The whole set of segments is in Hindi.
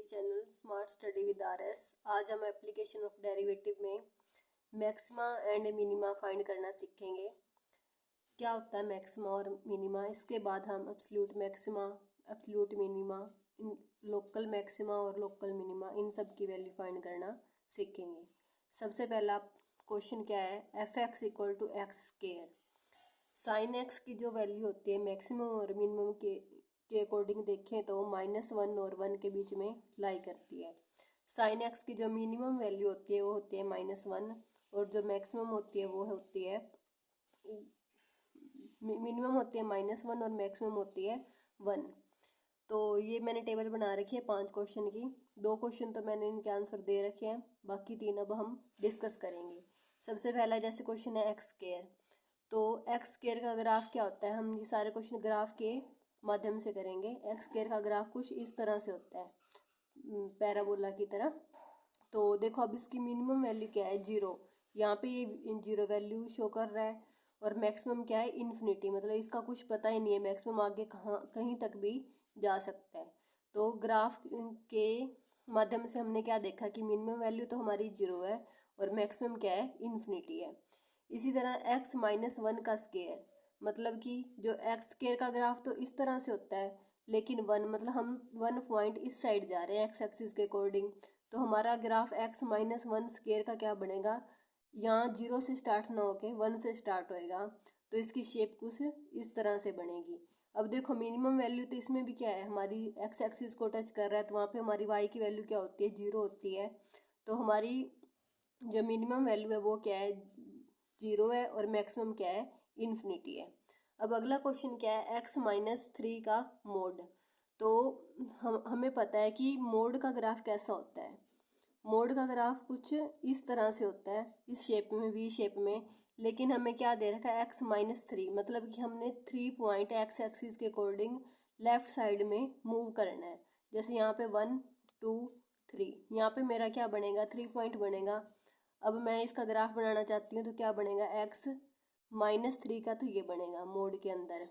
Channel smart study with RS. आज हम एप्लीकेशन ऑफ डेरिवेटिव में मैक्सिमा एंड मिनिमा फाइंड करना सीखेंगे। क्या होता है मैक्सिमा और मिनिमा, इसके बाद हम एब्सोल्यूट मैक्सिमा, एब्सोल्यूट मिनिमा, इन लोकल मैक्सिमा और लोकल मिनिमा, इन सब की वैल्यू फाइंड करना सीखेंगे। सबसे पहला क्वेश्चन क्या है, f x equal to x square. Sine x की जो वैल्यू होती है मैक्सिमम और मिनिमम के अकॉर्डिंग देखें तो -1 और 1 के बीच में लाई करती है। साइन एक्स की जो मिनिमम वैल्यू होती है वो होती है -1 और जो मैक्सिमम होती है वो होती है मिनिमम होती है -1 और मैक्सिमम होती है 1। तो ये मैंने टेबल बना रखी है 5 क्वेश्चन की। 2 क्वेश्चन तो मैंने इनके आंसर दे रखे हैं, बाकी 3 अब हम डिस्कस करेंगे। सबसे पहला जैसे क्वेश्चन है एक्स स्क्वायर, तो एक्स स्क्वायर का ग्राफ क्या होता है, हम ये सारे क्वेश्चन ग्राफ के माध्यम से करेंगे। एक्स स्क्वायर का ग्राफ कुछ इस तरह से होता है, पैराबोला की तरह। तो देखो अब इसकी मिनिमम वैल्यू क्या है, 0। यहाँ पे ये 0 वैल्यू शो कर रहा है और मैक्सिमम क्या है, इन्फिनिटी। मतलब इसका कुछ पता ही नहीं है, मैक्सिमम आगे कहाँ कहीं तक भी जा सकता है। तो ग्राफ के माध्यम से हमने क्या देखा कि मिनिमम वैल्यू तो हमारी 0 है और मैक्सिमम क्या है, इन्फिनिटी है। इसी तरह x - 1 का स्क्वायर, मतलब कि जो एक्स स्क्वायर का ग्राफ तो इस तरह से होता है, लेकिन 1 मतलब हम 1 पॉइंट इस साइड जा रहे हैं एक्स एक्सिस के अकॉर्डिंग। तो हमारा ग्राफ x - 1 स्क्वायर का क्या बनेगा, यहाँ 0 से स्टार्ट ना होके 1 से स्टार्ट होएगा, तो इसकी शेप कुछ इस तरह से बनेगी। अब देखो मिनिमम वैल्यू तो इसमें भी क्या है, हमारी एक्स एक्सिस को टच कर रहा है, तो वहाँ पे हमारी y की वैल्यू क्या होती है, 0 होती है। तो हमारी जो मिनिमम वैल्यू है वो क्या है, 0 है और मैक्सिमम क्या है, इन्फिनिटी है। अब अगला क्वेश्चन क्या है, x - 3 का मोड। तो हमें पता है कि मोड का ग्राफ कैसा होता है। मोड का ग्राफ कुछ इस तरह से होता है, इस शेप में, वी शेप में। लेकिन हमें क्या दे रखा है, x - 3, मतलब कि हमने 3 पॉइंट एक्स एक्सिस के अकॉर्डिंग लेफ्ट साइड में मूव करना है। जैसे यहाँ पे 1 2 3, यहाँ पे मेरा क्या बनेगा, 3 पॉइंट बनेगा। अब मैं इसका ग्राफ बनाना चाहती हूँ तो क्या बनेगा, x - 3 का तो ये बनेगा मोड के अंदर।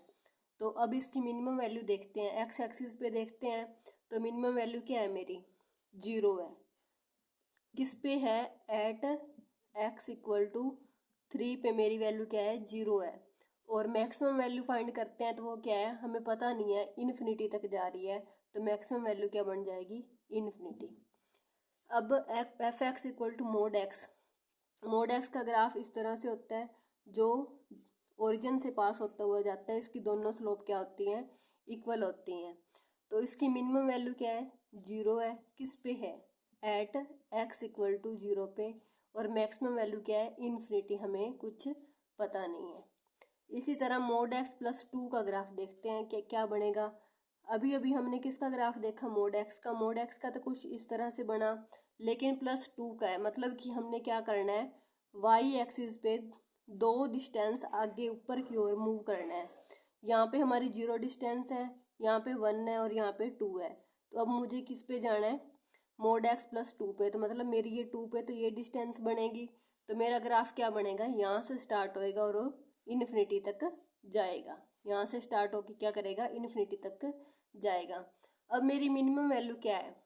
तो अब इसकी मिनिमम वैल्यू देखते हैं, एक्स एक्सिस पे देखते हैं। तो मिनिमम वैल्यू क्या है मेरी, 0 है। किस पे है, एट x = 3 पे मेरी वैल्यू क्या है, 0 है। और मैक्सिमम वैल्यू फाइंड करते हैं तो वो क्या है, हमें पता नहीं है, इन्फिनिटी तक जा रही है। तो मैक्सिमम वैल्यू क्या बन जाएगी, इन्फिनिटी। अब F x = mode x. Mode x का ग्राफ इस तरह से होता है, जो ओरिजिन से पास होता हुआ जाता है। इसकी दोनों स्लोप क्या होती हैं, इक्वल होती हैं। तो इसकी मिनिमम वैल्यू क्या है, 0 है। किस पे है, एट x = 0 पे। और मैक्सिमम वैल्यू क्या है, इन्फिनिटी, हमें कुछ पता नहीं है। इसी तरह मोड x + 2 का ग्राफ देखते हैं कि क्या बनेगा। अभी अभी हमने किसका ग्राफ देखा, मोड x का। मोड x का तो कुछ इस तरह से बना, लेकिन +2 का है, मतलब कि हमने क्या करना है, y एक्सिस पे 2 डिस्टेंस आगे ऊपर की ओर मूव करना है। यहाँ पे हमारी 0 डिस्टेंस है, यहाँ पे 1 है और यहाँ पे 2 है। तो अब मुझे किस पे जाना है, मोड x + 2 पे। तो मतलब मेरी ये 2 पे तो ये डिस्टेंस बनेगी। तो मेरा ग्राफ क्या बनेगा, यहाँ से स्टार्ट होएगा और इन्फिनिटी तक जाएगा। यहाँ से स्टार्ट होकर क्या करेगा, इन्फिनिटी तक जाएगा। अब मेरी मिनिमम वैल्यू क्या है,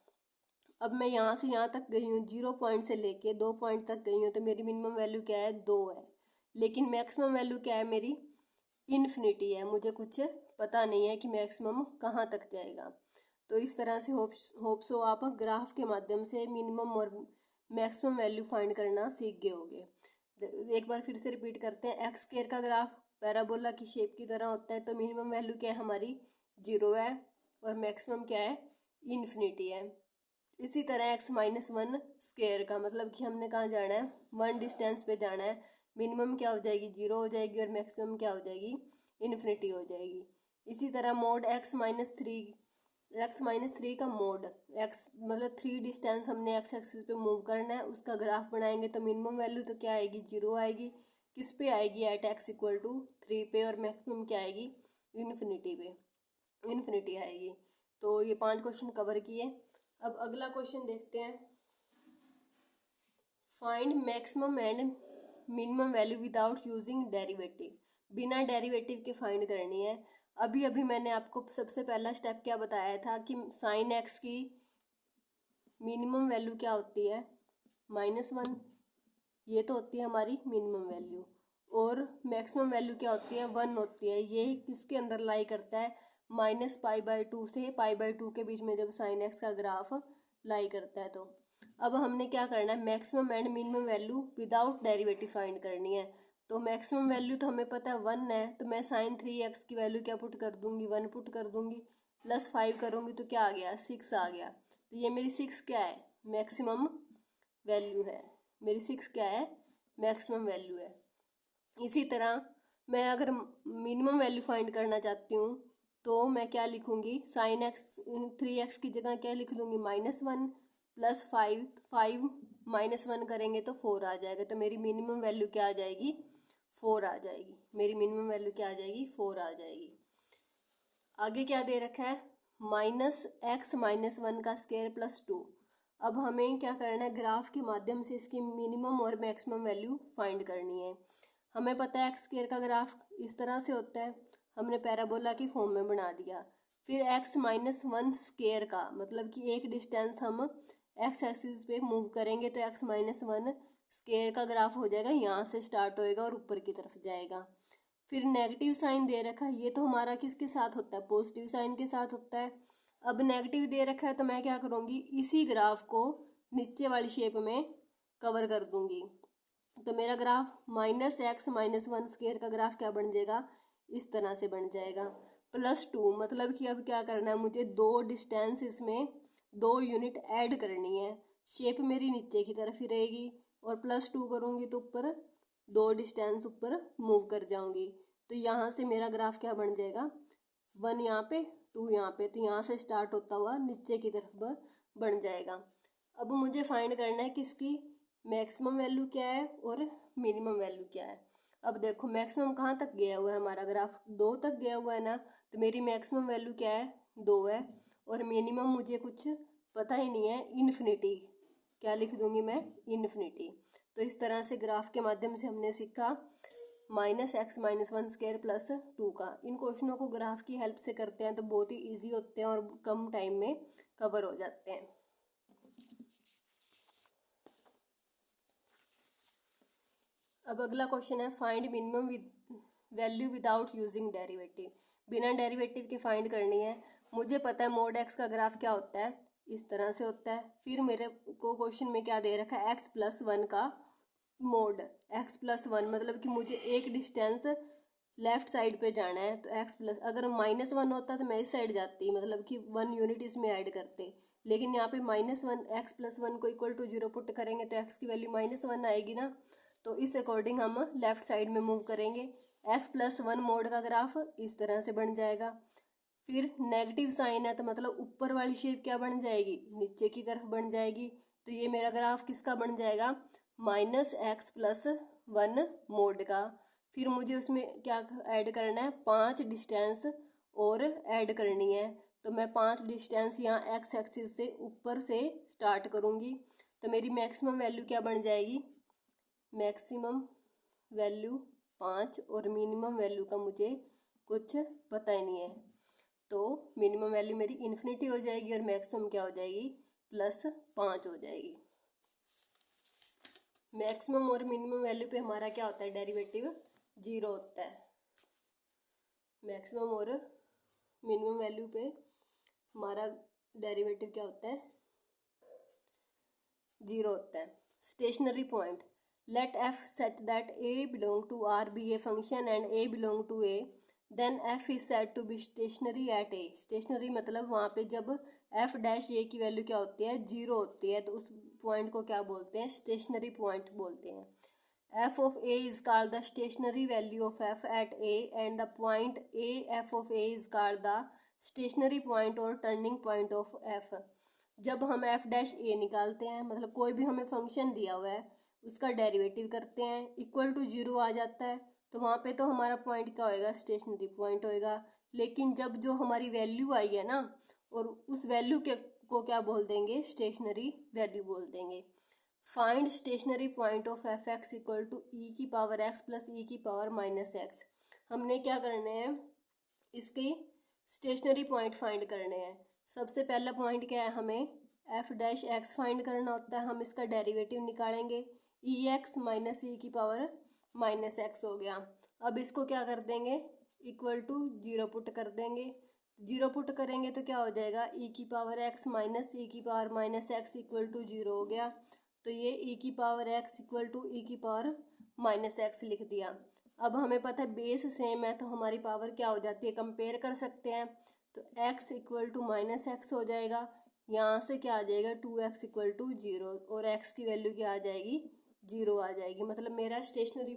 अब मैं यहाँ से यहाँ तक गई हूँ, 0 पॉइंट से लेके 2 पॉइंट तक गई हूँ, तो मेरी मिनिमम वैल्यू क्या है, 2 है। लेकिन मैक्सिमम वैल्यू क्या है मेरी, इन्फिनिटी है। मुझे कुछ पता नहीं है कि मैक्सिमम कहाँ तक जाएगा। तो इस तरह से होप सो आप ग्राफ के माध्यम से मिनिमम और मैक्सिमम वैल्यू फाइंड करना सीख गए होंगे। एक बार फिर से रिपीट करते हैं, एक्स स्क्वायर का ग्राफ पैराबोला की शेप की तरह होता है। तो मिनिमम वैल्यू क्या है हमारी, 0 है और मैक्सिमम क्या है, इन्फिनिटी है। इसी तरह x - 1 स्क्वायर का, मतलब कि हमने कहाँ जाना है, 1 डिस्टेंस पे जाना है। मिनिमम क्या हो जाएगी, 0 हो जाएगी और मैक्सिमम क्या हो जाएगी, इन्फिनिटी हो जाएगी। इसी तरह मोड x - 3 का मोड, x मतलब 3 डिस्टेंस हमने x एक्सिस पे मूव करना है, उसका ग्राफ बनाएंगे। तो मिनिमम वैल्यू तो क्या आएगी, 0 आएगी। किस पे आएगी, एट x = 3 पे। और मैक्सिमम क्या आएगी, इन्फिनिटी पे, इन्फिनिटी आएगी। तो ये 5 क्वेश्चन कवर किए। अब अगला क्वेश्चन देखते हैं, find maximum and minimum value without using derivative. बिना डेरिवेटिव के फाइंड करनी है। अभी अभी मैंने आपको सबसे पहला स्टेप क्या बताया था कि साइन एक्स की मिनिमम वैल्यू क्या होती है, -1, ये तो होती है हमारी मिनिमम वैल्यू। और मैक्सिमम वैल्यू क्या होती है, 1 होती है। ये किसके अंदर लाई करता है, -π/2 से π/2 के बीच में जब sin x का ग्राफ लाई करता है। तो अब हमने क्या करना है, maximum and minimum value without derivative find करनी है। तो मैक्सिमम वैल्यू तो हमें पता है 1 है, तो मैं sin 3x की वैल्यू क्या पुट कर दूंगी, 1 पुट कर दूंगी, +5 करूंगी तो क्या आ गया, 6 आ गया। तो ये मेरी 6 क्या है, मैक्सिमम वैल्यू है। मेरी 6 क्या है, मैक्सिमम वैल्यू है। इसी तरह मैं अगर मिनिमम वैल्यू फाइंड करना चाहती हूँ तो मैं क्या लिखूँगी, sin x 3x की जगह क्या लिख लूँगी, -1 +5, 5 -1 करेंगे तो 4 आ जाएगा। तो मेरी मिनिमम वैल्यू क्या आ जाएगी, 4 आ जाएगी। मेरी मिनिमम वैल्यू क्या आ जाएगी, 4 आ जाएगी। आगे क्या दे रखा है, -x -1 का स्क्वायर +2। अब हमें क्या करना है, ग्राफ के माध्यम से इसकी मिनिमम और मैक्सिमम वैल्यू फाइंड करनी है। हमें पता है एक्स स्क्वायर का ग्राफ इस तरह से होता है, हमने पैराबोला की फॉर्म में बना दिया। फिर x -1 स्क्वायर का मतलब कि एक डिस्टेंस हम एक्स एक्सिस पे मूव करेंगे तो x -1 स्क्वायर का ग्राफ हो जाएगा, यहाँ से स्टार्ट होएगा और ऊपर की तरफ जाएगा। फिर नेगेटिव साइन दे रखा है, ये तो हमारा किसके साथ होता है, पॉजिटिव साइन के साथ होता है। अब नेगेटिव दे रखा है तो मैं क्या करूँगी, इसी ग्राफ को नीचे वाली शेप में कवर कर दूंगी। तो मेरा ग्राफ -x -1 स्क्वायर का ग्राफ क्या बन जाएगा, इस तरह से बन जाएगा। +2 मतलब कि अब क्या करना है, मुझे दो डिस्टेंस इसमें 2 यूनिट ऐड करनी है। शेप मेरी नीचे की तरफ ही रहेगी और +2 करूँगी तो ऊपर 2 डिस्टेंस ऊपर मूव कर जाऊँगी। तो यहाँ से मेरा ग्राफ क्या बन जाएगा, 1 यहाँ पे 2 यहाँ पे, तो यहाँ से स्टार्ट होता हुआ नीचे की तरफ बन जाएगा। अब मुझे फाइंड करना है कि इसकी मैक्सिमम वैल्यू क्या है और मिनिमम वैल्यू क्या है। अब देखो मैक्सिमम कहाँ तक गया हुआ है, हमारा ग्राफ 2 तक गया हुआ है ना, तो मेरी मैक्सिमम वैल्यू क्या है, 2 है। और मिनिमम मुझे कुछ पता ही नहीं है, इन्फिनिटी। क्या लिख दूंगी मैं, इन्फिनिटी। तो इस तरह से ग्राफ के माध्यम से हमने सीखा -x -1 स्क्वायर +2 का। इन क्वेश्चनों को ग्राफ की हेल्प से करते हैं तो बहुत ही ईजी होते हैं और कम टाइम में कवर हो जाते हैं। अब अगला क्वेश्चन है, find minimum value without using derivative. बिना डेरिवेटिव के फाइंड करनी है। मुझे पता है मोड x का ग्राफ क्या होता है, इस तरह से होता है। फिर मेरे को क्वेश्चन में क्या दे रखा है, x+1 का मोड। x+1 मतलब कि मुझे एक डिस्टेंस लेफ्ट साइड पे जाना है, तो अगर -1 होता तो मैं इस साइड जाती, मतलब कि 1 यूनिट इसमें ऐड करते। लेकिन यहाँ पे -1 x+1 को =0 पुट करेंगे तो x की वैल्यू -1 आएगी ना, तो इस अकॉर्डिंग हम लेफ्ट साइड में मूव करेंगे। x+1 मोड का ग्राफ इस तरह से बन जाएगा। फिर नेगेटिव साइन है तो मतलब ऊपर वाली शेप क्या बन जाएगी, नीचे की तरफ बन जाएगी। तो ये मेरा ग्राफ किसका बन जाएगा, -x+1 मोड का। फिर मुझे उसमें क्या ऐड करना है, 5 डिस्टेंस और ऐड करनी है। तो मैं 5 डिस्टेंस यहाँ x एक्सिस से ऊपर से स्टार्ट करूँगी। तो मेरी मैक्सिमम वैल्यू क्या बन जाएगी, मैक्सिमम वैल्यू 5 और मिनिमम वैल्यू का मुझे कुछ पता ही नहीं है। तो मिनिमम वैल्यू मेरी इन्फिनिटी हो जाएगी और मैक्सिमम क्या हो जाएगी, +5 हो जाएगी। मैक्सिमम और मिनिमम वैल्यू पे हमारा क्या होता है, डेरिवेटिव 0 होता है। मैक्सिमम और मिनिमम वैल्यू पे हमारा डेरिवेटिव क्या होता है, 0 होता है। Stationary point, let f such that a belong to R be a function and a belong to a, then f is said to be stationary at a। Stationary मतलब वहाँ पे जब f डैश a की वैल्यू क्या होती है, 0 होती है, तो उस पॉइंट को क्या बोलते हैं, स्टेशनरी पॉइंट बोलते हैं। f of a is called the stationary value of f at a and the point a f of a is called the stationary point or turning point of f। जब हम f डैश a निकालते हैं, मतलब कोई भी हमें फंक्शन दिया हुआ है उसका डेरिवेटिव करते हैं, =0 आ जाता है, तो वहाँ पे तो हमारा पॉइंट क्या होएगा, स्टेशनरी पॉइंट होएगा। लेकिन जब जो हमारी वैल्यू आई है ना, और उस वैल्यू के को क्या बोल देंगे, स्टेशनरी वैल्यू बोल देंगे। Find stationary point of f x equal to e⁻x plus e⁻−x। हमने क्या करने हैं, इसके स्टेशनरी पॉइंट फाइंड करने हैं। सबसे पहला पॉइंट क्या है, हमें एफ डैश एक्स फाइंड करना होता है, हम इसका डेरिवेटिव निकालेंगे, ई एक्स माइनस ई की पावर माइनस एक्स हो गया। अब इसको क्या कर देंगे, इक्वल टू जीरो पुट कर देंगे। जीरो पुट करेंगे तो क्या हो जाएगा, ई की पावर एक्स माइनस ई की power minus x equal to zero हो गया। तो ये ई की power x equal to e की पावर माइनस एक्स लिख दिया। अब हमें पता है बेस सेम है तो हमारी पावर क्या हो जाती है, कंपेयर कर सकते हैं। तो x equal to minus x हो जाएगा, यहाँ से क्या आ जाएगा 2x इक्वल टू जीरो, और x की वैल्यू क्या आ जाएगी, जीरो आ जाएगी। मतलब मेरा स्टेशनरी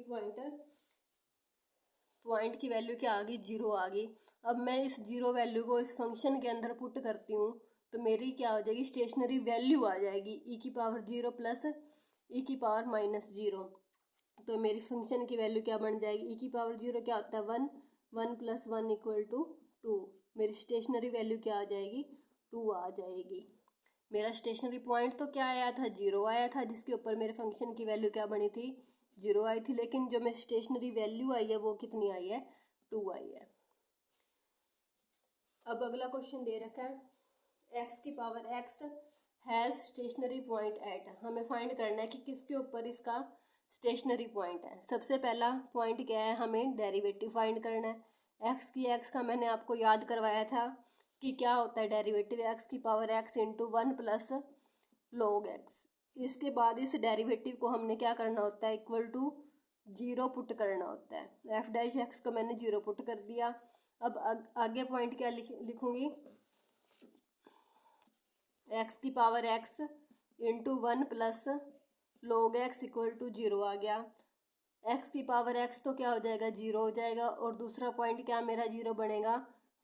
पॉइंट की वैल्यू क्या आ गई, जीरो आ गई। अब मैं इस जीरो वैल्यू को इस फंक्शन के अंदर पुट करती हूँ तो मेरी क्या हो जाएगी, स्टेशनरी वैल्यू आ जाएगी ई की पावर जीरो प्लस ई की पावर माइनस जीरो। तो मेरी फंक्शन की वैल्यू क्या बन जाएगी, ई की पावर जीरो क्या होता है one, one plus one equal to two. मेरी स्टेशनरी वैल्यू क्या आ जाएगी, टू आ जाएगी। मेरा स्टेशनरी पॉइंट तो क्या आया था, जीरो आया था, जिसके ऊपर मेरे फंक्शन की वैल्यू क्या बनी थी, जीरो आई थी। लेकिन जो मेरी स्टेशनरी वैल्यू आई है वो कितनी आई है, टू आई है। अब अगला क्वेश्चन दे रखा है, एक्स की power x has stationary point at. हमें फाइंड करना है कि किसके ऊपर इसका स्टेशनरी पॉइंट है। सबसे पहला पॉइंट क्या है, हमें डेरिवेटिव फाइंड करना है। एक्स का मैंने आपको याद करवाया था कि क्या होता है डेरिवेटिव, एक्स की power x into one plus log x. इसके बाद इस डेरिवेटिव को हमने क्या करना होता है, इक्वल टू जीरो पुट करना होता है। एफ डैश एक्स को मैंने जीरो पुट कर दिया। अब आगे पॉइंट क्या लिखूंगी, एक्स की power x into one plus log x equal to zero आ गया। एक्स की पावर एक्स तो क्या हो जाएगा, जीरो हो जाएगा। और दूसरा पॉइंट क्या मेरा जीरो बनेगा,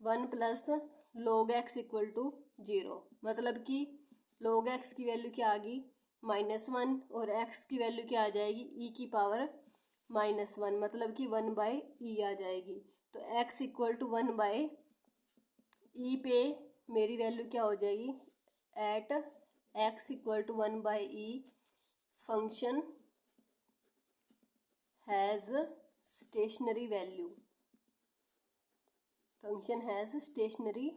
one plus log x equal to zero. मतलब कि लॉग एक्स की वैल्यू क्या आ गई, माइनस वन, और एक्स की वैल्यू क्या आ जाएगी, ई की पावर माइनस वन, मतलब कि वन बाई ई आ जाएगी। तो x equal to one by e पे मेरी वैल्यू क्या हो जाएगी, at x equal to one by e function has stationary value, function has stationary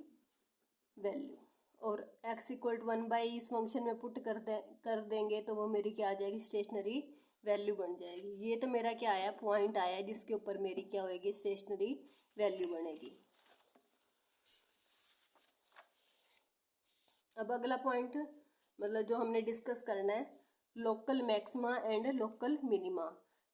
value. और x equal to one by इस फंक्शन में पुट कर देंगे तो वो मेरी क्या आ जाएगी, स्टेशनरी वैल्यू बन जाएगी। ये तो मेरा क्या आया, पॉइंट आया जिसके ऊपर मेरी क्या होएगी, स्टेशनरी वैल्यू बनेगी। अब अगला पॉइंट मतलब जो हमने डिस्कस करना है, local maxima and local minima.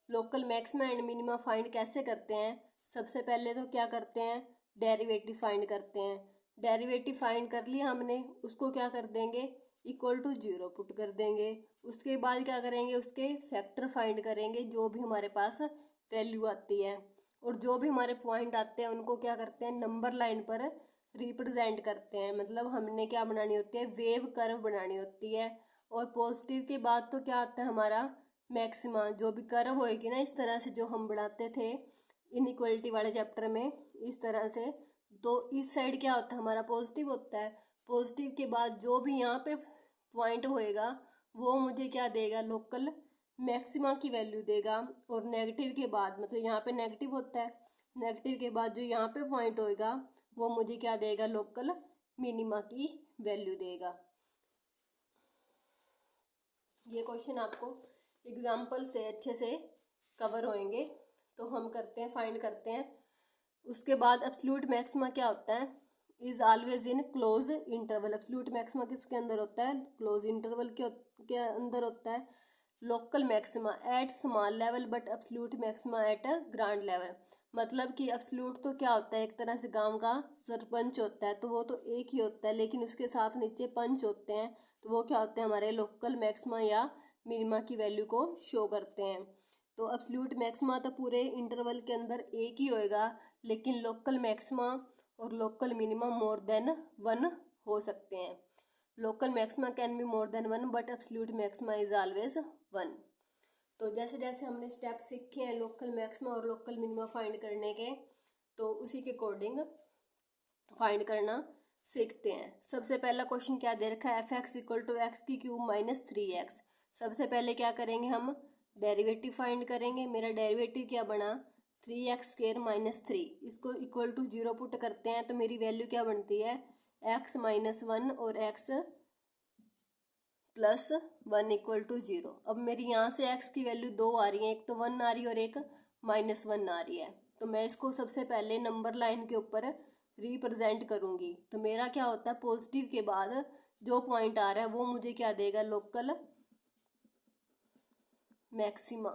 Local maxima and minima find कैसे करते हैं, सबसे पहले तो क्या करते हैं, डेरिवेटिव फाइंड करते हैं। डेरिवेटिव फाइंड कर लिया हमने, उसको क्या कर देंगे, इक्वल टू जीरो पुट कर देंगे। उसके बाद क्या करेंगे, उसके फैक्टर फाइंड करेंगे जो भी हमारे पास वैल्यू आती है। और जो भी हमारे पॉइंट आते हैं उनको क्या करते हैं, नंबर लाइन पर रिप्रेजेंट करते हैं। मतलब हमने क्या बनानी होती है, वेव कर्व बनानी होती है। और पॉजिटिव के बाद तो क्या आता है हमारा मैक्सिमा, जो भी कर्व होएगी ना इस तरह से जो हम बनाते थे इनइक्वलिटी वाले चैप्टर में, इस तरह से। तो इस साइड क्या होता है हमारा, पॉजिटिव होता है। पॉजिटिव के बाद जो भी यहाँ पे पॉइंट होएगा वो मुझे क्या देगा, लोकल मैक्सिमा की वैल्यू देगा। और नेगेटिव के बाद, मतलब यहाँ पे नेगेटिव होता है, नेगेटिव के बाद जो यहाँ पे पॉइंट होएगा वो मुझे क्या देगा, लोकल मिनिमा की वैल्यू देगा। ये क्वेश्चन आपको एग्जाम्पल से अच्छे से कवर होंगे। तो हम करते हैं, फाइंड करते हैं। उसके बाद एब्सोल्यूट मैक्सिमा क्या होता है, is always in close interval. Absolute maxima किसके अंदर होता है, क्लोज इंटरवल के अंदर होता है। Local maxima eight small level but absolute maxima at a grand level. मतलब कि एब्सोल्यूट तो क्या होता है, एक तरह से गांव का सरपंच होता है, तो वो तो एक ही होता है, लेकिन उसके साथ नीचे पंच होते हैं, तो वो क्या होते हैं, हमारे लोकल मैक्सिमा या मिनिमा की वैल्यू को शो करते हैं। तो एब्सोल्यूट मैक्सिमा तो पूरे इंटरवल के अंदर एक ही होएगा, लेकिन लोकल मैक्सिमा और local minima more than one हो सकते हैं। Local maxima can be more than one but absolute maxima is always one. तो जैसे जैसे हमने स्टेप सीखे हैं लोकल मैक्सिमा और लोकल मिनिमा फाइंड करने के, तो उसी के अकॉर्डिंग फाइंड करना सीखते हैं। सबसे पहला क्वेश्चन क्या दे रखा है, f x equal to x की क्यूब माइनस थ्री एक्स। सबसे पहले क्या करेंगे, हम डेरिवेटिव फाइंड करेंगे। मेरा डेरिवेटिव क्या बना, three x square minus three. इसको इक्वल टू जीरो पुट करते हैं तो मेरी वैल्यू क्या बनती है, एक्स माइनस वन और एक्स प्लस 1 इक्वल टू 0। अब मेरी यहाँ से x की वैल्यू 2 आ रही है, एक तो 1 आ रही है और एक -1 आ रही है। तो मैं इसको सबसे पहले नंबर लाइन के ऊपर रिप्रेजेंट करूँगी। तो मेरा क्या होता है, पॉजिटिव के बाद जो पॉइंट आ रहा है वो मुझे क्या देगा, लोकल मैक्सिमा।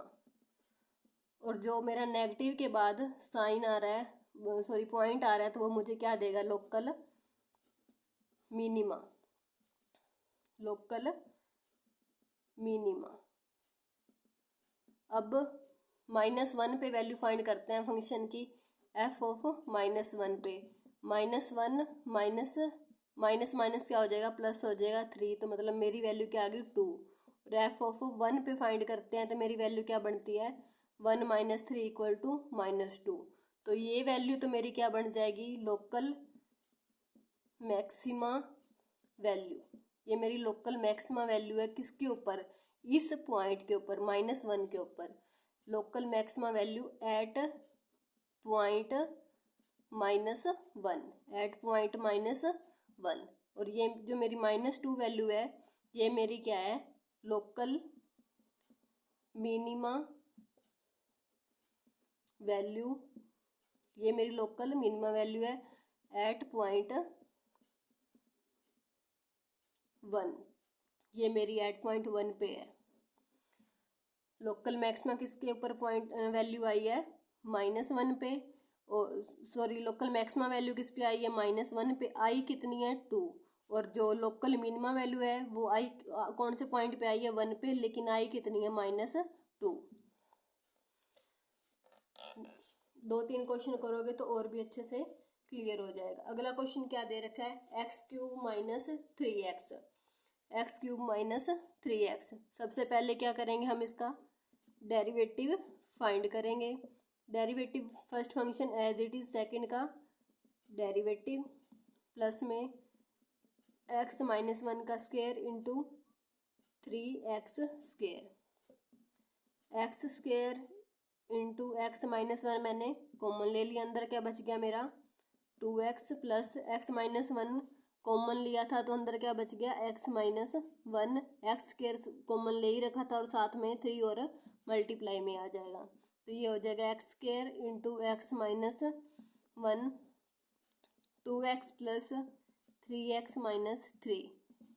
और जो मेरा नेगेटिव के बाद साइन आ रहा है, सॉरी पॉइंट आ रहा है, तो वो मुझे क्या देगा, लोकल मिनिमा। Local minima. अब -1 पे वैल्यू फाइंड करते हैं फंक्शन की, f ऑफ -1 पे। -1 माइनस माइनस क्या हो जाएगा, प्लस हो जाएगा 3। तो मतलब मेरी वैल्यू क्या आ गई, 2। और एफ ऑफ 1 पे फाइंड करते हैं तो मेरी वैल्यू क्या बनती है, 1 - 3 इक्वल टू -2। तो ये वैल्यू तो मेरी क्या बन जाएगी, लोकल मैक्सिमा वैल्यू। ये मेरी लोकल मैक्सिमा वैल्यू है, किसके ऊपर, इस पॉइंट के ऊपर, -1 के ऊपर। Local maxima value at point -1, at point -1। और ये जो मेरी -2 वैल्यू है, ये मेरी क्या है, लोकल मिनिमा वैल्यू। ये मेरी लोकल मिनिमा वैल्यू है एट पॉइंट 1। ये मेरी एट पॉइंट 1 पे है। लोकल मैक्सिमा किसके ऊपर पॉइंट वैल्यू आई है, -1 पे। और सॉरी, लोकल मैक्सिमा वैल्यू किस पे आई है, -1 पे। आई कितनी है, 2। और जो लोकल मिनिमा वैल्यू है वो आई कौन से पॉइंट पे आई है, 1 पे, लेकिन आई कितनी है, -2। 2-3 क्वेश्चन करोगे तो और भी अच्छे से क्लियर हो जाएगा। अगला क्वेश्चन क्या दे रखा है, x³ - 3x। x³ - 3x। सबसे पहले क्या करेंगे, हम इसका डेरिवेटिव फाइंड करेंगे। Derivative first function as it is, second का डेरिवेटिव प्लस में x - 1 का square into 3x²। x² into x - 1 मैंने कॉमन ले लिया, अंदर क्या बच गया मेरा, 2x प्लस x - 1 कॉमन लिया था तो अंदर क्या बच गया, x - 1। x² कॉमन ले ही रखा था और साथ में 3 और मल्टीप्लाई में आ जाएगा। तो ये हो जाएगा x² into x - 1, 2x plus 3x - 3।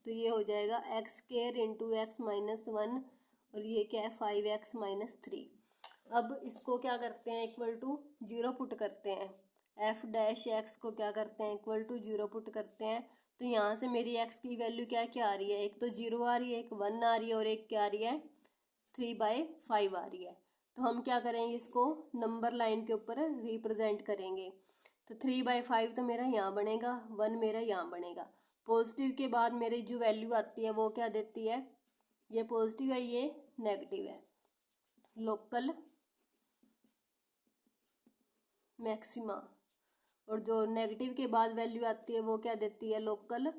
तो ये हो जाएगा x² इंटू x - 1, और ये क्या है, 5x - 3। अब इसको क्या करते हैं, इक्वल टू 0 पुट करते हैं। f' को क्या करते हैं, इक्वल टू 0 पुट करते हैं। तो यहाँ से मेरी x की वैल्यू क्या क्या आ रही है, एक तो 0 आ रही है, एक 1 आ रही है और एक क्या आ रही है, 3/5 आ रही है। तो हम क्या करेंगे, इसको नंबर लाइन के ऊपर रिप्रेजेंट करेंगे। तो 3/5 तो मेरा यहाँ बनेगा, 1 मेरा यहाँ बनेगा। पॉजिटिव के बाद मेरी जो वैल्यू आती है वो क्या देती है, ये पॉजिटिव है, ये नेगेटिव है। Local maxima. और जो नेगेटिव के बाद वैल्यू आती है वो क्या देती है, लोकल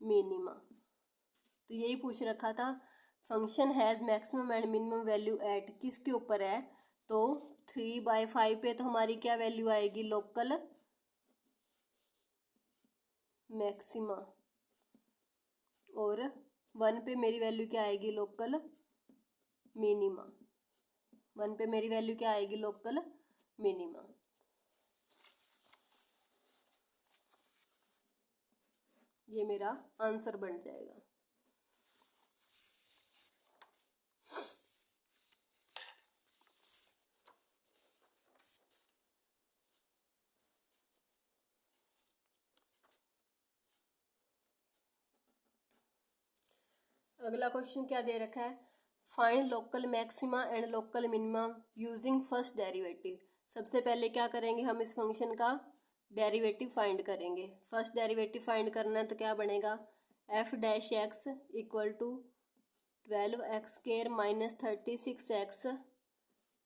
मिनिमा। तो यही पूछ रखा था, function has maximum and minimum value at, किसके ऊपर है, तो 3/5 पे तो हमारी क्या वैल्यू आएगी, लोकल मैक्सिमा। और 1 पे मेरी वैल्यू क्या आएगी, लोकल मिनिमा। 1 पे मेरी वैल्यू क्या आएगी, लोकल मिनिमा। ये मेरा आंसर बन जाएगा। अगला क्वेश्चन क्या दे रखा है, find local maxima and local minima using first derivative. सबसे पहले क्या करेंगे, हम इस फंक्शन का डेरिवेटिव फाइंड करेंगे। फर्स्ट डेरिवेटिव फाइंड करना है तो क्या बनेगा, f' equal to 12x² - 36x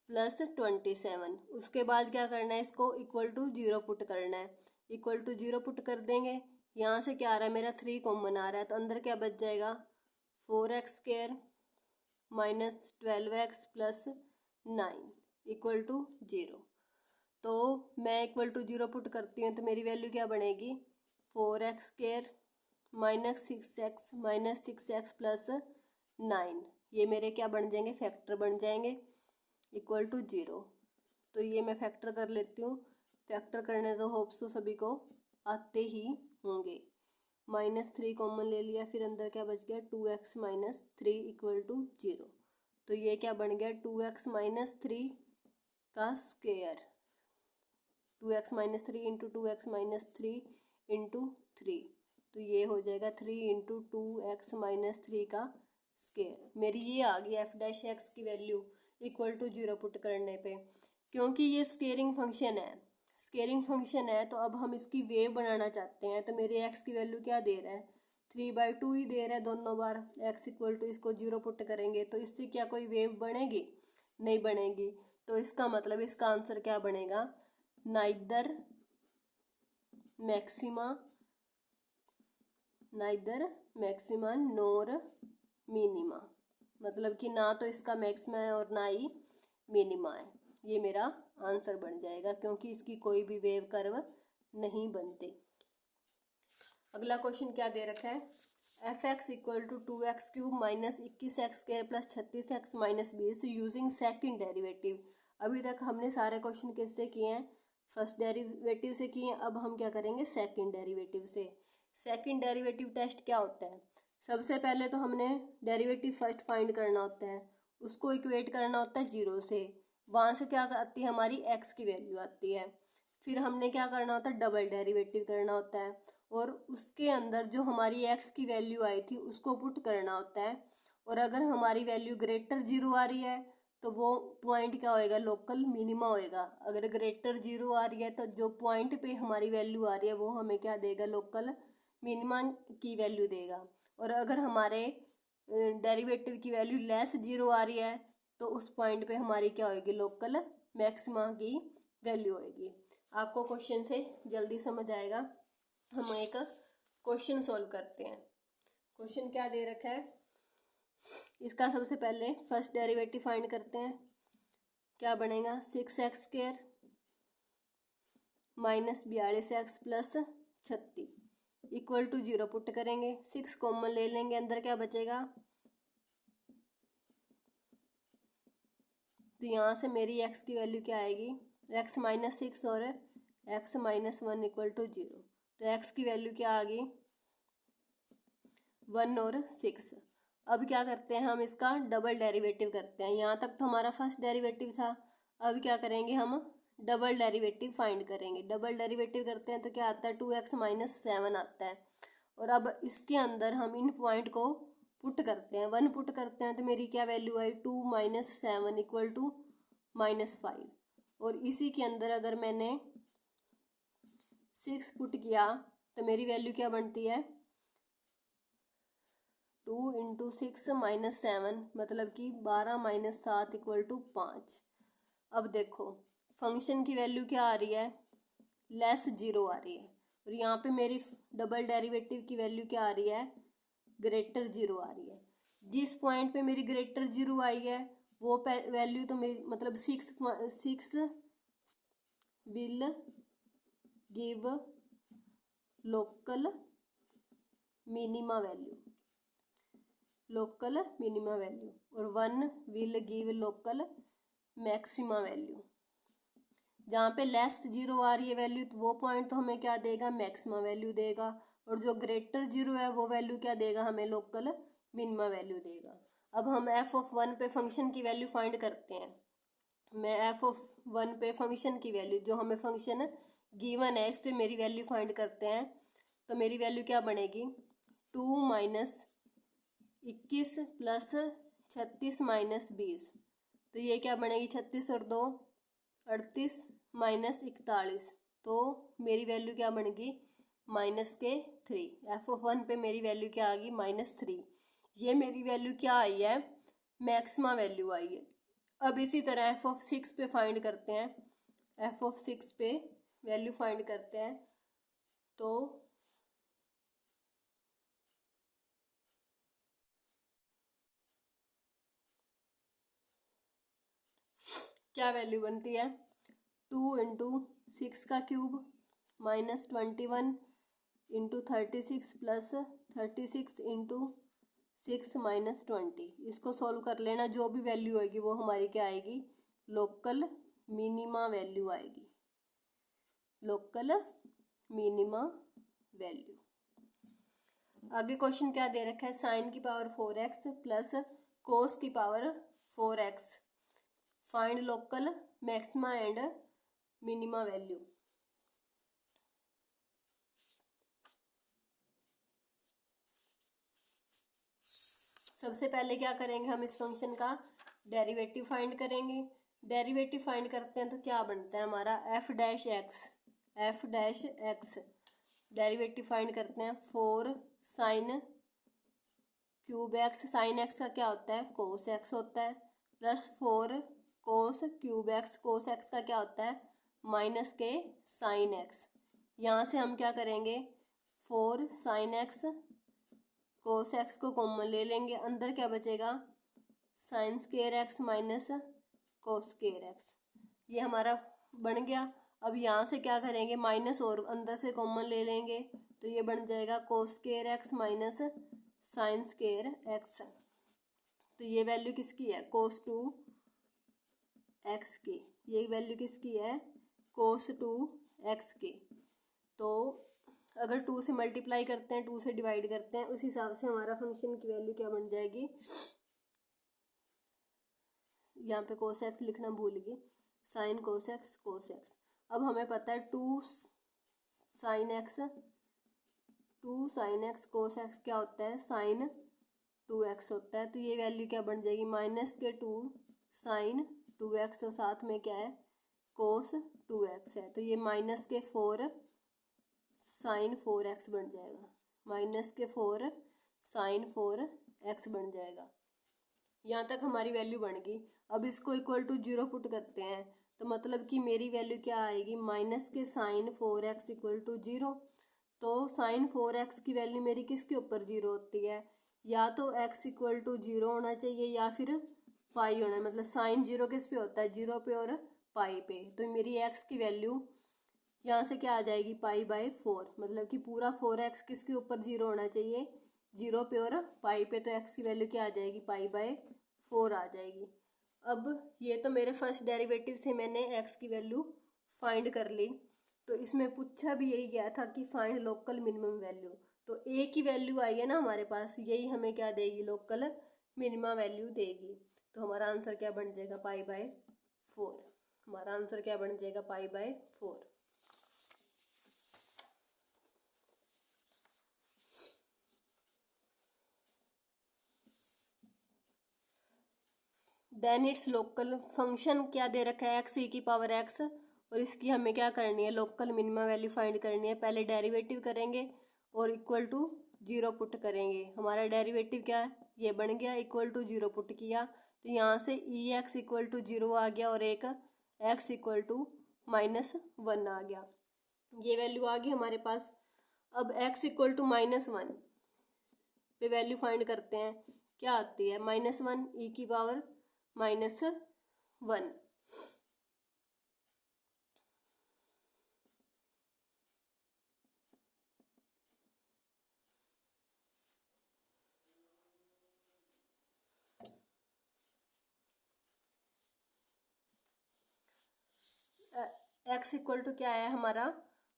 plus 27। उसके बाद क्या करना है, इसको इक्वल टू 0 पुट करना है। इक्वल टू 0 पुट कर देंगे, यहाँ से क्या आ रहा है, मेरा 3 कॉमन आ रहा है, तो अंदर क्या बच जाएगा, 4x² - 12x plus 9 equal to 0। तो मैं इक्वल टू 0 पुट करती हूँ तो मेरी वैल्यू क्या बनेगी, 4x² -6x प्लस 9, ये मेरे क्या बन जाएंगे, फैक्टर बन जाएंगे, इक्वल टू 0। तो ये मैं फैक्टर कर लेती हूँ। फैक्टर करने तो होप्स तो सभी को आते ही होंगे। -3 कॉमन ले लिया, फिर अंदर क्या बच गया, 2x - 3 इक्वल टू 0। तो ये क्या बन गया, 2x - 3 का square, 2x - 3 into 2x - 3 into 3, तो ये हो जाएगा 3 इंटू 2x - 3 का स्क्वायर। मेरी ये आ गई f' की वैल्यू इक्वल टू 0 पुट करने पे। क्योंकि ये स्केयरिंग फंक्शन है, तो अब हम इसकी वेव बनाना चाहते हैं। तो मेरे x की वैल्यू क्या दे रहा है, 3/2 ही दे रहा है दोनों बार। x इक्वल टू इसको 0 पुट करेंगे तो इससे क्या कोई वेव बनेगी, नहीं बनेगी। तो इसका मतलब इसका आंसर क्या बनेगा, नाइदर मैक्सिमा नोर मिनिमा, मतलब कि ना तो इसका मैक्सिमा है और ना ही मिनिमा है। ये मेरा आंसर बन जाएगा, क्योंकि इसकी कोई भी वेव कर्व नहीं बनते। अगला क्वेश्चन क्या दे रखा है, f(x) equal to 2x³ -21x² plus 36x - 20 using second derivative. अभी तक हमने सारे क्वेश्चन किससे किए हैं, फर्स्ट डेरिवेटिव से किए हैं। अब हम क्या करेंगे, सेकंड डेरिवेटिव से। सेकंड डेरिवेटिव टेस्ट क्या होता है, सबसे पहले तो हमने डेरिवेटिव फर्स्ट फाइंड करना होता है, उसको इक्वेट करना होता है 0 से। वहाँ से क्या आती है, हमारी x की वैल्यू आती है। फिर हमने क्या करना होता है, डबल डेरिवेटिव करना होता है, और उसके अंदर जो हमारी x की वैल्यू आई थी उसको पुट करना होता है। और अगर हमारी वैल्यू ग्रेटर 0 आ रही है तो वो पॉइंट क्या होएगा, लोकल मिनिमा होएगा। अगर ग्रेटर 0 आ रही है तो जो पॉइंट पे हमारी वैल्यू आ रही है वो हमें क्या देगा, लोकल मिनिमा की वैल्यू देगा। और अगर हमारे डेरिवेटिव की वैल्यू लेस 0 आ रही है तो उस पॉइंट पे हमारी क्या होगी, लोकल मैक्सिमा की वैल्यू होगी। आपको क्वेश्चन से जल्दी समझ आएगा। हम एक क्वेश्चन सॉल्व करते हैं। क्वेश्चन क्या दे रखा है, इसका सबसे पहले फर्स्ट डेरिवेटिव फाइंड करते हैं। क्या बनेगा, 6x² -42x plus 36 equal to 0 put करेंगे। 6 कॉमन ले लेंगे, अंदर क्या बचेगा, तो यहाँ से मेरी x की वैल्यू क्या आएगी, x - 6 और x - 1 इक्वल टू 0। तो x की वैल्यू क्या आ गई, 1 और 6। अब क्या करते हैं, हम इसका डबल डेरिवेटिव करते हैं। यहाँ तक तो हमारा फर्स्ट डेरिवेटिव था, अब क्या करेंगे, हम डबल डेरिवेटिव फाइंड करेंगे। डबल डेरिवेटिव करते हैं तो क्या आता है, 2x - 7 आता है। और अब इसके अंदर हम इन पॉइंट को पुट करते हैं, 1 पुट करते हैं तो मेरी क्या वैल्यू आई, 2 - 7 इक्वल टू -5। और इसी के अंदर अगर मैंने 6 पुट किया तो मेरी वैल्यू क्या बनती है, 2 इंटू 6 - 7 मतलब कि 12 - 7 इक्वल टू 5। अब देखो फंक्शन की वैल्यू क्या आ रही है, लेस 0 आ रही है। और यहाँ पे मेरी डबल डेरिवेटिव की वैल्यू क्या आ रही है, ग्रेटर 0 आ रही है। जिस पॉइंट पे मेरी ग्रेटर 0 आई है वो वैल्यू तो मेरी मतलब 6 will give local minima value और 1 will give local maxima value. जहाँ पे लेस 0 आ रही है वैल्यू तो वो पॉइंट तो हमें क्या देगा, मैक्सिमा वैल्यू देगा। और जो ग्रेटर 0 है वो वैल्यू क्या देगा, हमें लोकल मिनिमा वैल्यू देगा। अब हम f(1) पे फंक्शन की वैल्यू फाइंड करते हैं। मैं f(1) पे फंक्शन की वैल्यू, जो हमें फंक्शन गिवन है, इस पे मेरी वैल्यू फाइंड करते हैं। तो मेरी वैल्यू क्या बनेगी, 2 - 21 प्लस 36 - 20। तो ये क्या बनेगी, 36 और 2 38 - 41। तो मेरी वैल्यू क्या बनेगी, -3। f(1) पे मेरी वैल्यू क्या आ गई, -3। ये मेरी वैल्यू क्या आई है, मैक्सिमा वैल्यू आई है। अब इसी तरह f(6) पे फाइंड करते हैं। f(6) पे वैल्यू फाइंड करते हैं तो क्या वैल्यू बनती है, 2 इंटू 6 का cube -21 into 36 plus 36 into 6 minus 20। इसको सॉल्व कर लेना, जो भी वैल्यू आएगी वो हमारी क्या आएगी, लोकल मिनिमा वैल्यू आएगी, लोकल मिनिमा वैल्यू। आगे क्वेश्चन क्या दे रखा है, साइन की पावर 4x प्लस कोस की power 4x, find local maxima and minima value. सबसे पहले क्या करेंगे, हम इस फंक्शन का डेरिवेटिव फाइंड करेंगे। डेरिवेटिव फाइंड करते हैं तो क्या बनता है हमारा, F dash x. Derivative find करते हैं, 4 sine cube x, sine x का क्या होता है, कोस एक्स होता है, plus 4 cos cube x, cos x का क्या होता है, माइनस के साइन एक्स। यहाँ से हम क्या करेंगे, 4 साइन एक्स कोस एक्स को कॉमन ले लेंगे, अंदर क्या बचेगा, sine square x minus cos square x, ये हमारा बन गया। अब यहाँ से क्या करेंगे, माइनस और अंदर से कॉमन ले लेंगे, तो ये बन जाएगा cos square x minus sine square x. तो ये वैल्यू किसकी है, कोस 2 एक्स की, ये वैल्यू किसकी है, कोस 2 एक्स की। तो अगर 2 से मल्टीप्लाई करते हैं, 2 से डिवाइड करते हैं, उस हिसाब से हमारा फंक्शन की वैल्यू क्या बन जाएगी, यहाँ पे कोस एक्स लिखना भूल गई, sine cos x cos x. अब हमें पता है 2 साइन एक्स कोस एक्स क्या होता है, साइन 2x होता है। तो ये वैल्यू क्या बन जाएगी, माइनस के 2 साइन 2x और साथ में क्या है, कोस 2x है, तो ये माइनस के 4 साइन 4x बन जाएगा, माइनस के 4 साइन 4x बन जाएगा। यहाँ तक हमारी वैल्यू बन गई। अब इसको इक्वल टू 0 पुट करते हैं, तो मतलब कि मेरी वैल्यू क्या आएगी, माइनस के साइन 4x इक्वल टू 0। तो साइन 4x की वैल्यू मेरी किसके ऊपर 0 होती है, या तो x इक्वल टू 0 होना चाहिए या फिर पाई होना है, मतलब साइन 0 किस पे होता है, 0 पे और पाई पे। तो मेरी x की वैल्यू यहाँ से क्या आ जाएगी, पाई बाय 4, मतलब कि पूरा 4x किसके ऊपर 0 होना चाहिए, 0 पे और पाई पे। तो x की वैल्यू क्या आ जाएगी, पाई बाय 4 आ जाएगी। अब ये तो मेरे फर्स्ट डेरिवेटिव से मैंने x की वैल्यू फाइंड कर ली। तो इसमें पूछा भी यही गया था कि फाइंड लोकल मिनिमम वैल्यू, तो a की वैल्यू आई है ना हमारे पास, यही हमें क्या देगी, लोकल मिनिमम वैल्यू देगी। तो हमारा आंसर क्या बन जाएगा, पाई बाय 4। हमारा आंसर क्या बन जाएगा, pi by 4। Then it's local, function क्या दे रखा है, एक्स ई की पावर एक्स, और इसकी हमें क्या करनी है, लोकल मिनिमम वैल्यू फाइंड करनी है। पहले डेरिवेटिव करेंगे और इक्वल टू 0 पुट करेंगे। हमारा डेरिवेटिव क्या है, ये बन गया, इक्वल टू 0 पुट किया, तो यहाँ से ई एक्स इक्वल टू 0 आ गया और एक एक्स इक्वल टू -1 आ गया। ये वैल्यू आ गई हमारे पास। अब एक्स इक्वल टू -1 पे वैल्यू फाइंड करते हैं, क्या आती है, -1 ई की पावर -1। एक्स इक्वल टू क्या आया हमारा,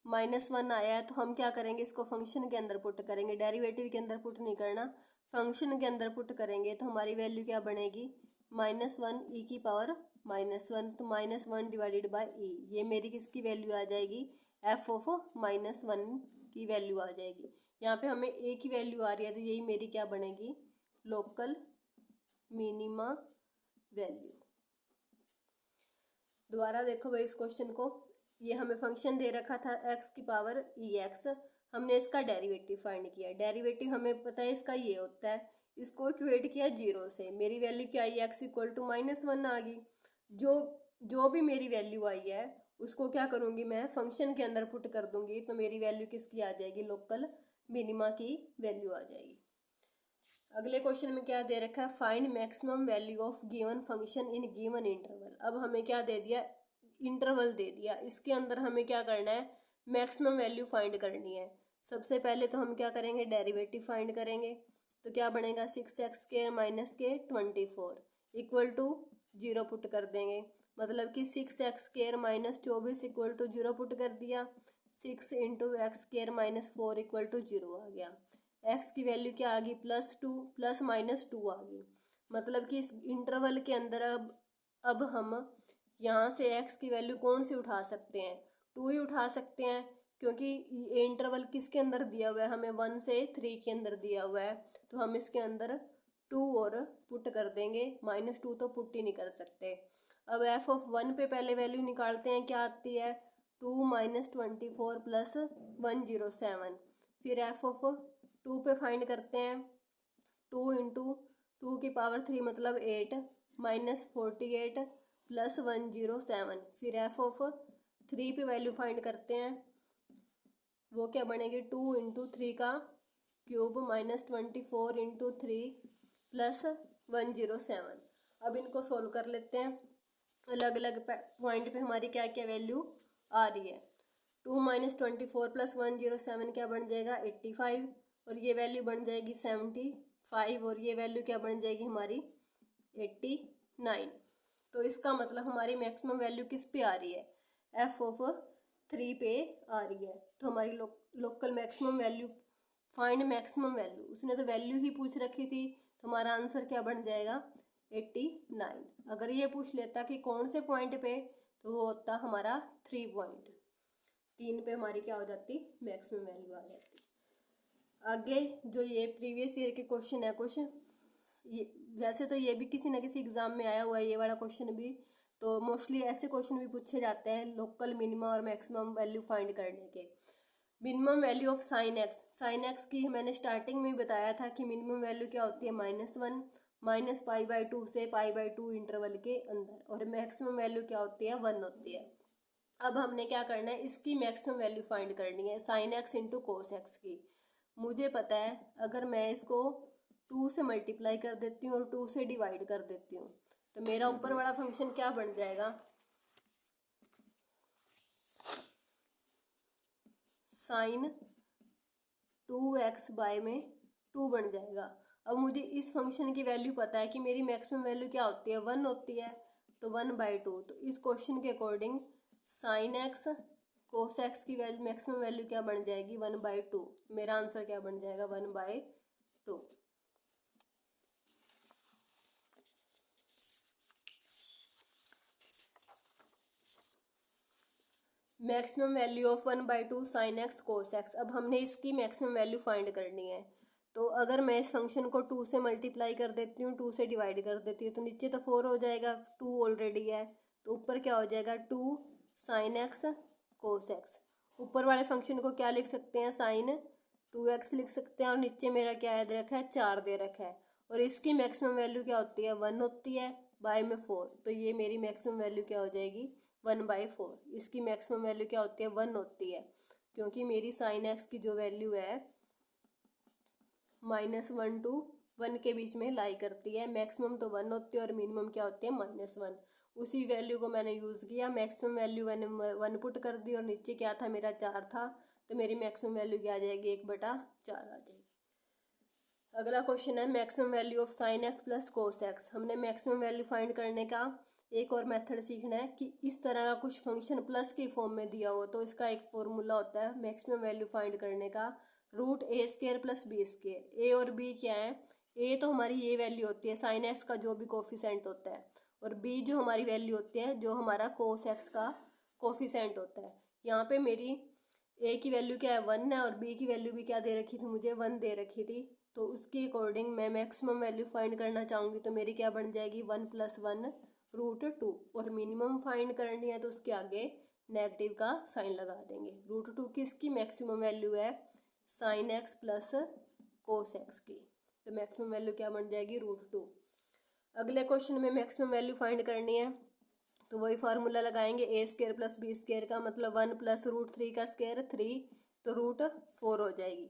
-1 आया है। तो हम क्या करेंगे, इसको फंक्शन के अंदर पुट करेंगे, डेरिवेटिव के अंदर पुट नहीं करना, फंक्शन के अंदर पुट करेंगे। तो हमारी वैल्यू क्या बनेगी, -1 ई की पावर -1, तो -1 डिवाइडेड बाय ई, ये मेरी किसकी वैल्यू आ जाएगी, एफ ऑफ -1 की वैल्यू आ जाएगी। यहाँ पे हमें ए की वैल्यू आ रही है, तो यही मेरी क्या बनेगी, लोकल मिनिमा वैल्यू। दोबारा देखो भाई इस क्वेश्चन को, ये हमें फंक्शन दे रखा था एक्स की पावर ई एक्स, हमने इसका डेरिवेटिव फाइंड किया। डेरिवेटिव हमें पता है इसका ये होता है, इसको इक्वेट किया 0 से, मेरी वैल्यू क्या आई, एक्स इक्वल टू -1 आ गई। जो भी मेरी वैल्यू आई है उसको क्या करूँगी, मैं फंक्शन के अंदर पुट कर दूंगी, तो मेरी वैल्यू किसकी आ जाएगी, लोकल मिनिमा की वैल्यू आ जाएगी। अगले क्वेश्चन में क्या दे रखा है, find maximum value of given function in given interval. अब हमें क्या दे दिया, इंटरवल दे दिया, इसके अंदर हमें क्या करना है, मैक्सिमम वैल्यू फाइंड करनी है। सबसे पहले तो हम क्या करेंगे, डेरिवेटिव फाइंड करेंगे। तो क्या बनेगा, 6x² माइनस के 24 इक्वल टू 0 पुट कर देंगे। मतलब कि 6x² minus 24 equal to 0 put कर दिया। 6 into x² minus 4 equal to 0 आ गया। x की वैल्यू क्या आ गई, +2 प्लस माइनस 2 आ गई। मतलब कि इस इंटरवल के अंदर अब हम यहाँ से x की वैल्यू कौन सी उठा सकते हैं, 2 ही उठा सकते हैं, क्योंकि ये इंटरवल किसके अंदर दिया हुआ है, हमें 1 से 3 के अंदर दिया हुआ है। तो हम इसके अंदर 2 और पुट कर देंगे, -2 तो पुट ही नहीं कर सकते। अब f(1) पे पहले वैल्यू निकालते हैं, क्या आती है, 2 माइनस 24 प्लस 107। फिर f(2) पे फाइंड करते हैं, 2 इंटू 2 की पावर 3 मतलब 8 माइनस 48 प्लस 107। फिर f(3) पे वैल्यू फाइंड करते हैं, वो क्या बनेगी, 2 इंटू 3 का क्यूब माइनस 24 इंटू 3 प्लस 107। अब इनको सोल्व कर लेते हैं, अलग अलग पॉइंट पे हमारी क्या क्या वैल्यू आ रही है। 2 माइनस 24 प्लस 107 क्या बन जाएगा, 85, और ये वैल्यू बन जाएगी 75, और ये वैल्यू क्या बन जाएगी हमारी 89। तो इसका मतलब हमारी मैक्सिमम वैल्यू किस पे आ रही है, f(3) पे आ रही है। तो हमारी local maximum value, find maximum value, उसने तो वैल्यू ही पूछ रखी थी, तो हमारा आंसर क्या बन जाएगा, 89। अगर ये पूछ लेता कि कौन से पॉइंट पे, तो वो होता हमारा 3 पॉइंट, 3 पे हमारी क्या हो जाती, मैक्सिमम वैल्यू आ जाती। आगे जो ये प्रीवियस ईयर के क्वेश्चन है कुछ, ये वैसे तो ये भी किसी ना किसी एग्जाम में आया हुआ है, ये वाला क्वेश्चन भी। तो मोस्टली ऐसे क्वेश्चन भी पूछे जाते हैं लोकल मिनिमम और मैक्सिमम वैल्यू फाइंड करने के। Minimum value of sine x की मैंने स्टार्टिंग में बताया था कि मिनिमम वैल्यू क्या होती है, -1 माइनस π/2 से π/2 इंटरवल के अंदर, और मैक्सिमम वैल्यू क्या होती है, 1 होती है। अब हमने क्या करना है, इसकी मैक्सिमम वैल्यू फाइंड करनी है, sine x into cos x की। मुझे पता है अगर मैं इसको 2 से मल्टीप्लाई कर देती हूँ और 2 से डिवाइड कर देती हूँ, तो मेरा ऊपर वाला फंक्शन क्या बन जाएगा, साइन 2x बाय में 2 बन जाएगा। अब मुझे इस फंक्शन की वैल्यू पता है कि मेरी मैक्सिमम वैल्यू क्या होती है, 1 होती है, तो 1/2। तो इस क्वेश्चन के according sine x cos x की वैल्यू, मैक्सिमम वैल्यू क्या बन जाएगी, 1/2। मेरा आंसर क्या बन जाएगा, 1/2। Maximum value of 1/2 sine x cos x. अब हमने इसकी मैक्सिमम वैल्यू फाइंड करनी है। तो अगर मैं इस फंक्शन को 2 से मल्टीप्लाई कर देती हूँ, 2 से डिवाइड कर देती हूँ, तो नीचे तो 4 हो जाएगा, 2 ऑलरेडी है, तो ऊपर क्या हो जाएगा, 2 साइन एक्स कोस एक्स। ऊपर वाले फंक्शन को क्या लिख सकते हैं, साइन 2x लिख सकते हैं, और नीचे मेरा क्या दे रखा है, 4 दे रखा है, और इसकी मैक्सिमम वैल्यू क्या होती है, 1 होती है, बाय में 4। तो ये मेरी मैक्सिमम वैल्यू क्या हो जाएगी, 1/4। इसकी मैक्सिमम वैल्यू क्या होती है, 1 होती है, क्योंकि मेरी साइन एक्स की जो वैल्यू है -1 to 1 के बीच में लाई करती है। मैक्सिमम तो 1 होती है और मिनिमम क्या होती है, -1। उसी वैल्यू को मैंने यूज़ किया, मैक्सिमम वैल्यू मैंने 1 पुट कर दी, और नीचे क्या था, मेरा 4 था, तो मेरी मैक्सिमम वैल्यू क्या आ जाएगी, 1/4 आ जाएगी। अगला क्वेश्चन है maximum value of sine x plus cos x. हमने मैक्सिमम वैल्यू फाइंड करने का एक और मेथड सीखना है कि इस तरह का कुछ फंक्शन प्लस के फॉर्म में दिया हो, तो इसका एक फॉर्मूला होता है मैक्सिमम वैल्यू फाइंड करने का, √a² + b²। ए और बी क्या है, ए तो हमारी ये वैल्यू होती है साइन एक्स का जो भी कोफिशेंट होता है, और बी जो हमारी वैल्यू होती है जो हमारा कोस एक्स का कोफिशेंट होता है। यहाँ पे मेरी ए की वैल्यू क्या है, 1 है, और बी की वैल्यू भी क्या दे रखी थी, मुझे 1 दे रखी थी। तो उसके अकॉर्डिंग मैं मैक्सिमम वैल्यू फाइंड करना चाहूँगी, तो मेरी क्या बन जाएगी, 1 + 1 √2। और मिनिमम फाइंड करनी है तो उसके आगे नेगेटिव का साइन लगा देंगे। √2 किसकी मैक्सिमम वैल्यू है, sine x plus cos x की। तो मैक्सिमम वैल्यू क्या बन जाएगी, √2। अगले क्वेश्चन में मैक्सिमम वैल्यू फाइंड करनी है, तो वही फार्मूला लगाएंगे, a² + b² का मतलब 1 + √3 का स्क्वायर 3, तो √4 हो जाएगी।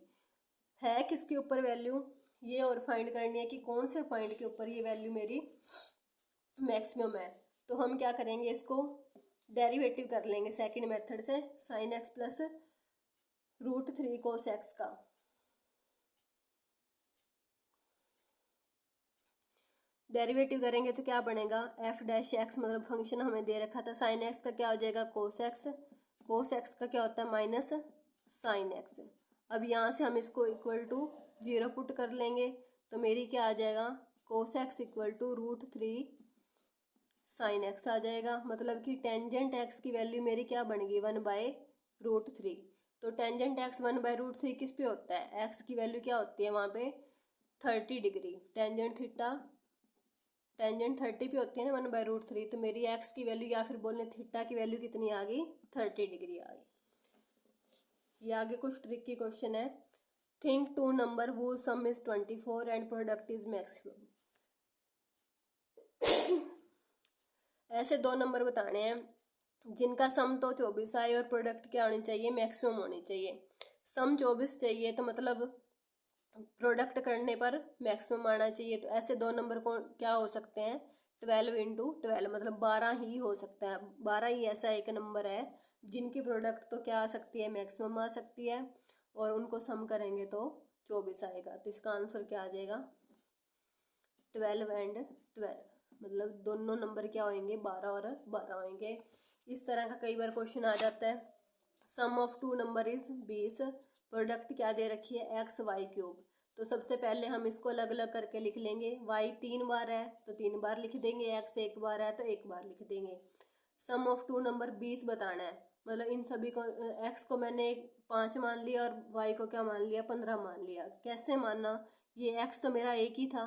है किसके ऊपर वैल्यू, ये और फाइंड करनी है कि कौन से पॉइंट के ऊपर ये वैल्यू मेरी मैक्सिमम है। तो हम क्या करेंगे, इसको डेरिवेटिव कर लेंगे सेकंड मेथड से, sine x plus √3 cos x का। डेरिवेटिव करेंगे तो क्या बनेगा, f' मतलब फंक्शन हमें दे रखा था sin x का क्या हो जाएगा cos x का क्या होता है माइनस sin x। अब यहाँ से हम इसको इक्वल टू 0 पुट कर लेंगे तो मेरी क्या आ जाएगा cos x equal to √3 sin x आ जाएगा। मतलब कि टेंजेंट x की वैल्यू मेरी क्या बनेगी 1/√3। तो टेंजेंट x 1/√3 किस पे होता है, x की वैल्यू क्या होती है वहाँ पे 30 डिग्री। टेंजेंट 30 पे होती है ना 1/√3। तो मेरी x की वैल्यू या फिर बोलने थीटा की वैल्यू कितनी आ गई 30 डिग्री आ गई। ये आगे कुछ ट्रिक की क्वेश्चन है। Think two number who sum is 24 and product is maximum. ऐसे दो नंबर बताने हैं जिनका सम तो 24 आए और प्रोडक्ट क्या होनी चाहिए मैक्सिमम होनी चाहिए। सम 24 चाहिए तो मतलब प्रोडक्ट करने पर मैक्सिमम आना चाहिए। तो ऐसे दो नंबर को क्या हो सकते हैं 12 × 12 मतलब 12 ही हो सकता है। 12 ही ऐसा एक नंबर है जिनकी प्रोडक्ट तो क्या आ सकती है मैक्सिमम आ सकती है और उनको सम करेंगे तो 24 आएगा। तो इसका आंसर क्या आ जाएगा 12 एंड 12 मतलब दोनों नंबर क्या होंगे 12 और 12 होंगे। इस तरह का कई बार क्वेश्चन आ जाता है। Sum of two number is 20, product क्या दे रखी है x/y³। तो सबसे पहले हम इसको अलग अलग करके लिख लेंगे। y 3 बार है तो 3 बार लिख देंगे, x 1 बार है तो 1 बार लिख देंगे। सम ऑफ टू नंबर 20 बताना है, मतलब इन सभी को x को मैंने 5 मान लिया और y को क्या मान लिया 15 मान लिया। कैसे मानना, ये x तो मेरा एक ही था,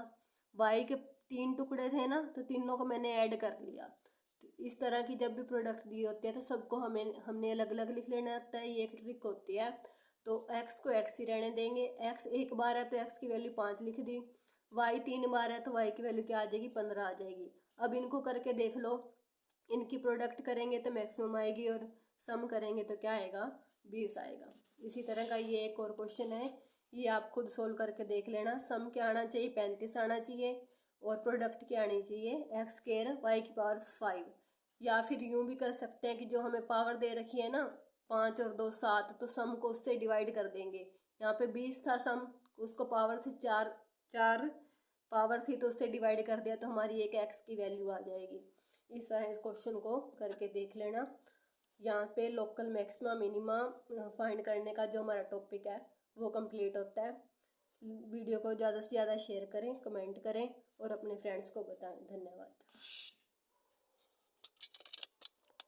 y के 3 टुकड़े थे ना तो तीनों को मैंने ऐड कर लिया। तो इस तरह की जब भी प्रोडक्ट दी होती है तो सबको हमने अलग अलग लिख लेना होता है, ये एक ट्रिक होती है। तो x को x ही रहने देंगे, x 1 बार है तो x की वैल्यू 5 लिख दी, y 3 बार है तो y की वैल्यू क्या आ जाएगी 15 आ जाएगी। अब इनको करके देख लो, इनकी प्रोडक्ट करेंगे तो मैक्सिमम आएगी और सम करेंगे तो क्या आएगा 20 आएगा। इसी तरह का ये एक और क्वेश्चन है, ये आप खुद सोल्व करके देख लेना। सम क्या आना चाहिए 35 आना चाहिए और प्रोडक्ट क्या आनी चाहिए x² y⁵। या फिर यूँ भी कर सकते हैं कि जो हमें पावर दे रखी है ना 5 और 2 7, तो सम को उससे डिवाइड कर देंगे। यहाँ पे 20 था सम, उसको पावर से 4 पावर थी तो उससे डिवाइड कर दिया तो हमारी एक x की वैल्यू आ जाएगी। इस तरह इस क्वेश्चन को करके देख लेना। यहाँ पे लोकल मैक्सिमा मिनिमा फाइंड करने का जो हमारा टॉपिक है वो कंप्लीट होता है। वीडियो को ज़्यादा से ज़्यादा शेयर करें, कमेंट करें और अपने फ्रेंड्स को बताएं। धन्यवाद।